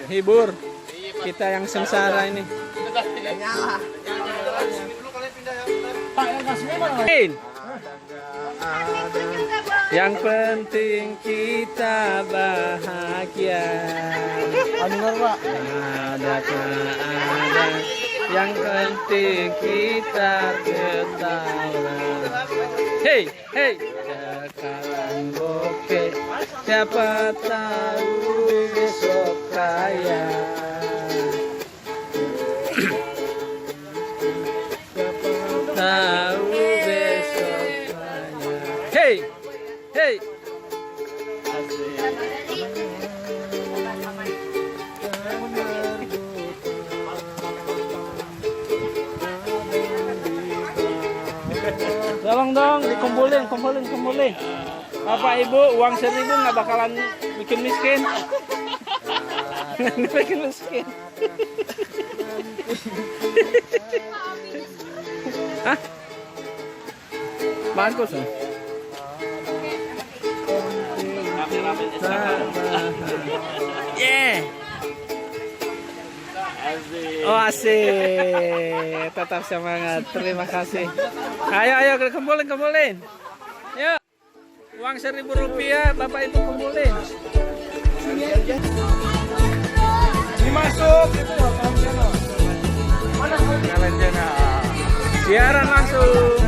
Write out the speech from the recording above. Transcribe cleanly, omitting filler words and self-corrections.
hibur kita yang sengsara ini. Yang penting kita bahagia. Ada. Yang penting kita ketawa. Hey, hey. Sekarang bokeh, siapa tahu besok kaya. Tahu besok kaya. Hey, hey. Tolong dong, dikumpulin. Bapak Ibu, uang 1.000 nggak bakalan bikin miskin. Nggak bikin miskin. Hah? Bagus loh. Yeah. Oh asik, tetap semangat. Terima kasih. Ayo kumpulin. Yuk, uang 1.000 rupiah Bapak Ibu kumpulin. Dimasuk itu mana? Siaran langsung.